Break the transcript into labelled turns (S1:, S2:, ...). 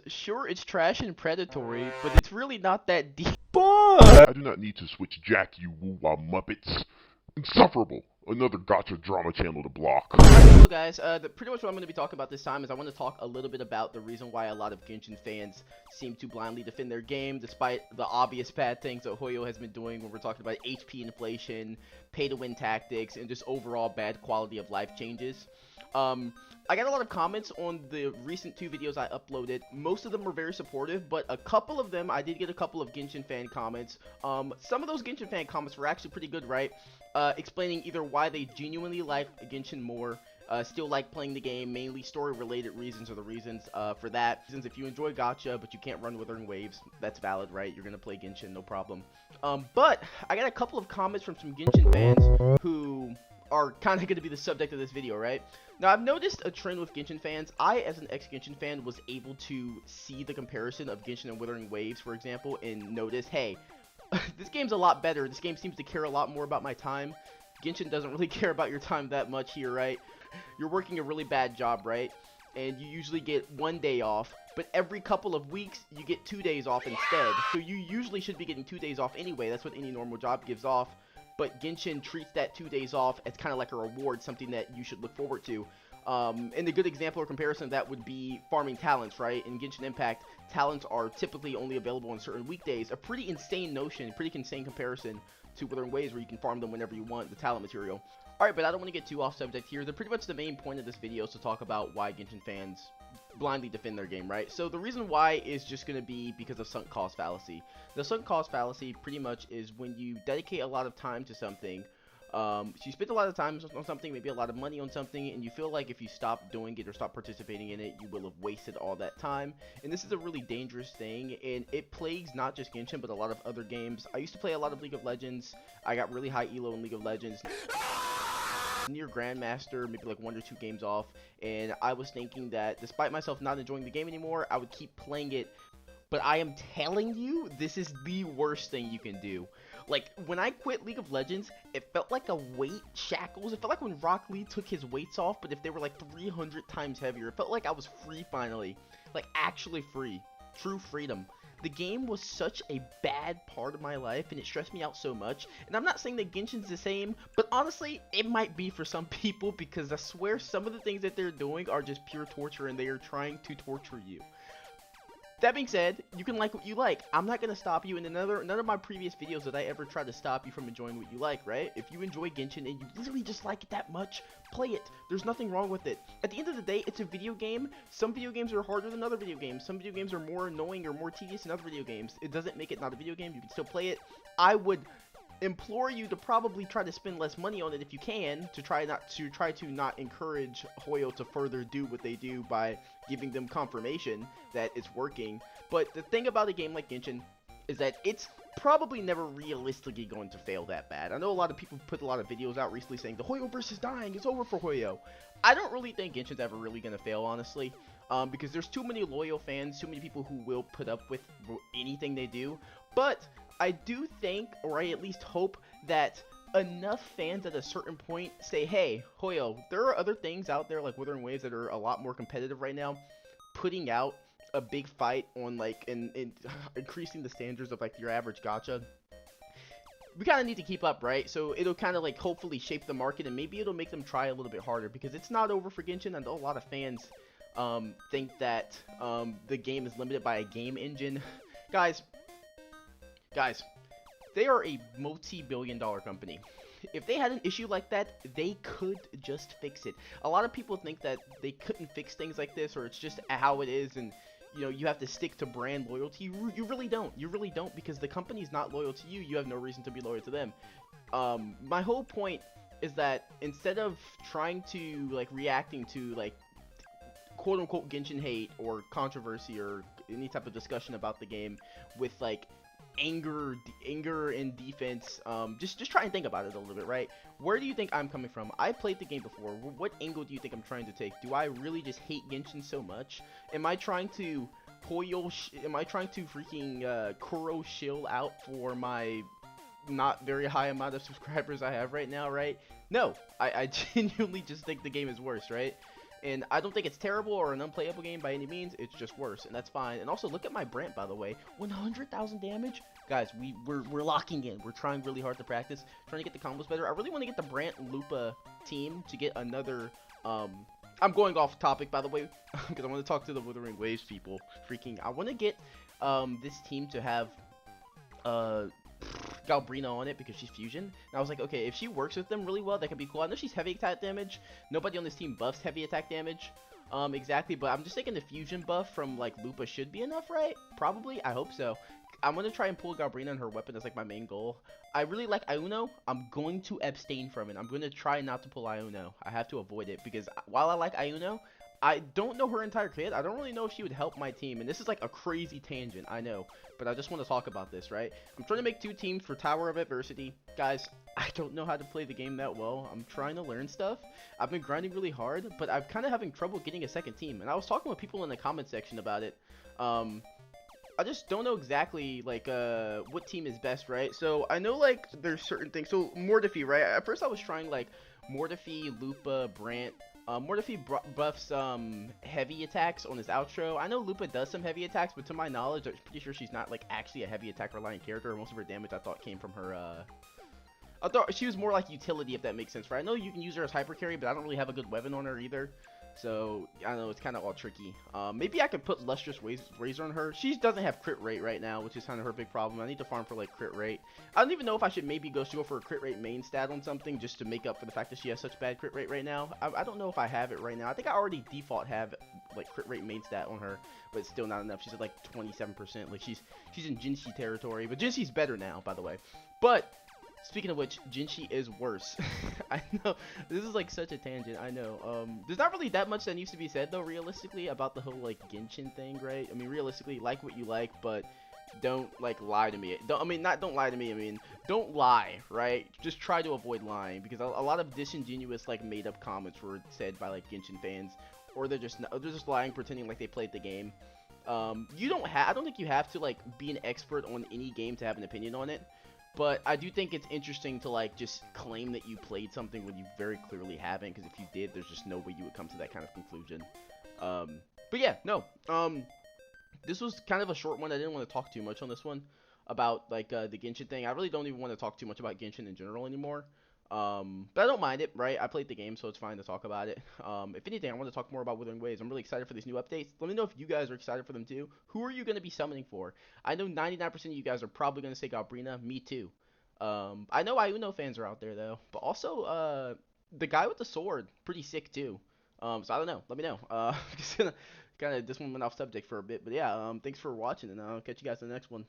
S1: Sure, it's trash and predatory, but it's really not that deep.
S2: But I do not need to switch Jack, you woo-wah muppets. Insufferable. Another gotcha drama channel to block.
S1: Hello guys, pretty much what I'm going to be talking about this time is I want to talk a little bit about the reason why a lot of Genshin fans seem to blindly defend their game, despite the obvious bad things that Hoyo has been doing when we're talking about HP inflation, pay-to-win tactics, and just overall bad quality of life changes. I got a lot of comments on the recent 2 videos I uploaded. Most of them were very supportive, but a couple of them, I did get a couple of Genshin fan comments. Some of those Genshin fan comments were actually pretty good, right? Explaining either why they genuinely like Genshin more, still like playing the game, mainly story-related reasons are the reasons for that. Since if you enjoy gacha, but you can't run Wuthering Waves, that's valid, right? You're gonna play Genshin, no problem. But I got a couple of comments from some Genshin fans who are kind of going to be the subject of this video, right? Now, I've noticed a trend with Genshin fans. I, as an ex-Genshin fan, was able to see the comparison of Genshin and Wuthering Waves, for example, and notice, hey, this game's a lot better. This game seems to care a lot more about my time. Genshin doesn't really care about your time that much here, right? You're working a really bad job, right? And you usually get 1 day off, but every couple of weeks, you get 2 days off instead. So you usually should be getting 2 days off anyway. That's what any normal job gives off. But Genshin treats that 2 days off as kind of like a reward, something that you should look forward to. And a good example or comparison of that would be farming talents, right? In Genshin Impact, talents are typically only available on certain weekdays. A pretty insane notion, pretty insane comparison to Wuthering Waves where you can farm them whenever you want, the talent material. Alright, but I don't want to get too off subject here. Pretty much the main point of this video is to talk about why Genshin fans blindly defend their game, right? So the reason why is just going to be because of sunk cost fallacy. The sunk cost fallacy pretty much is when you dedicate a lot of time to something, so you spend a lot of time on something, maybe a lot of money on something, and you feel like if you stop doing it or stop participating in it, you will have wasted all that time. And this is a really dangerous thing, and it plagues not just Genshin, but a lot of other games. I used to play a lot of League of Legends. I got really high elo in League of Legends. Near Grandmaster, maybe like 1 or 2 games off, and I was thinking that despite myself not enjoying the game anymore, I would keep playing it. But I am telling you, this is the worst thing you can do. Like, when I quit League of Legends, it felt like a weight shackles. It felt like when Rock Lee took his weights off, but if they were like 300 times heavier. It felt like I was free finally. Like, actually free. True freedom. The game was such a bad part of my life, and it stressed me out so much. And I'm not saying that Genshin's the same, but honestly, it might be for some people, because I swear some of the things that they're doing are just pure torture, and they are trying to torture you. That being said, you can like what you like. I'm not going to stop you, and none of my previous videos did I ever try to stop you from enjoying what you like, right? If you enjoy Genshin and you literally just like it that much, play it. There's nothing wrong with it. At the end of the day, it's a video game. Some video games are harder than other video games. Some video games are more annoying or more tedious than other video games. It doesn't make it not a video game. You can still play it. I would implore you to probably try to spend less money on it if you can, to try to not encourage Hoyo to further do what they do by giving them confirmation that it's working. But the thing about a game like Genshin is that it's probably never realistically going to fail that bad. I know a lot of people put a lot of videos out recently saying the Hoyoverse is dying, it's over for Hoyo. I don't really think Genshin's ever really going to fail, honestly, because there's too many loyal fans, too many people who will put up with anything they do. But I do think, or I at least hope, that enough fans at a certain point say, hey, Hoyo, there are other things out there like Wuthering Waves that are a lot more competitive right now. Putting out a big fight on like and increasing the standards of like your average gacha. We kind of need to keep up, right? So it'll kind of like hopefully shape the market, and maybe it'll make them try a little bit harder, because it's not over for Genshin. I know a lot of fans think that the game is limited by a game engine. Guys, they are a multi-billion-dollar company. If they had an issue like that, they could just fix it. A lot of people think that they couldn't fix things like this, or it's just how it is, and you know, you have to stick to brand loyalty. You really don't. You really don't, because the company's not loyal to you. You have no reason to be loyal to them. My whole point is that instead of trying to like reacting to like quote-unquote Genshin hate or controversy or any type of discussion about the game with like anger and defense, just try and think about it a little bit, right? Where do you think I'm coming from? I played the game before. What angle do you think I'm trying to take? Do I really just hate Genshin so much? Am I trying to am I trying to freaking Kuro shill out for my not very high amount of subscribers I have right now, right? No, I genuinely just think the game is worse, right? And I don't think it's terrible or an unplayable game by any means. It's just worse, and that's fine. And also, look at my Brant, by the way. 100,000 damage. Guys, we're locking in. We're trying really hard to practice, trying to get the combos better. I really want to get the Brant Lupa team to get another. I'm going off topic, by the way, because I want to talk to the Wuthering Waves people. I want to get this team to have Galbrina on it because she's fusion. And I was like, okay, if she works with them really well, that could be cool. I know she's heavy attack damage. Nobody on this team buffs heavy attack damage. Exactly, but I'm just thinking the fusion buff from like Lupa should be enough, right? Probably, I hope so. I'm gonna try and pull Galbrina and her weapon as like my main goal. I really like Iuno. I'm going to abstain from it. I'm gonna try not to pull Iuno. I have to avoid it because while I like Iuno, I don't know her entire kit. I don't really know if she would help my team. And this is like a crazy tangent, I know. But I just want to talk about this, right? I'm trying to make 2 teams for Tower of Adversity. Guys, I don't know how to play the game that well. I'm trying to learn stuff. I've been grinding really hard, but I'm kind of having trouble getting a second team. And I was talking with people in the comment section about it. I just don't know exactly, like, what team is best, right? So, I know, like, there's certain things. So, Mordefi, right? At first, I was trying, like, Mordefi, Lupa, Brant. Mordefi buffs heavy attacks on his outro. I know Lupa does some heavy attacks, but to my knowledge, I'm pretty sure she's not like actually a heavy attack reliant character. Most of her damage I thought came from her. I thought she was more like utility, if that makes sense, right? I know you can use her as hyper carry, but I don't really have a good weapon on her either. So, I don't know, it's kind of all tricky. Maybe I could put Lustrous Razor on her. She doesn't have crit rate right now, which is kind of her big problem. I need to farm for, like, crit rate. I don't even know if I should maybe go for a crit rate main stat on something just to make up for the fact that she has such bad crit rate right now. I don't know if I have it right now. I think I already default have, like, crit rate main stat on her, but it's still not enough. She's at, like, 27%. Like, she's in Jinshi territory, but Jinshi's better now, by the way. But speaking of which, Jinshi is worse. I know, this is like such a tangent, I know. There's not really that much that needs to be said though, realistically, about the whole like Genshin thing, right? I mean, realistically, like what you like, but don't like lie to me. Don't lie to me, I mean, don't lie, right? Just try to avoid lying, because a lot of disingenuous like made up comments were said by like Genshin fans, or they're just lying, pretending like they played the game. I don't think you have to like be an expert on any game to have an opinion on it. But I do think it's interesting to, like, just claim that you played something when you very clearly haven't, because if you did, there's just no way you would come to that kind of conclusion. But yeah, no. This was kind of a short one. I didn't want to talk too much on this one about, like, the Genshin thing. I really don't even want to talk too much about Genshin in general anymore. But I don't mind it, right? I played the game, so it's fine to talk about it. If anything, I want to talk more about Wuthering Waves. I'm really excited for these new updates. Let me know if you guys are excited for them too. Who are you going to be summoning for? I know 99% of you guys are probably going to say Galbrina. Me too. I know Iuno fans are out there though, but also the guy with the sword, pretty sick too. So I don't know. Let me know. Just gonna kind of this one went off subject for a bit, but yeah. Thanks for watching, and I'll catch you guys in the next one.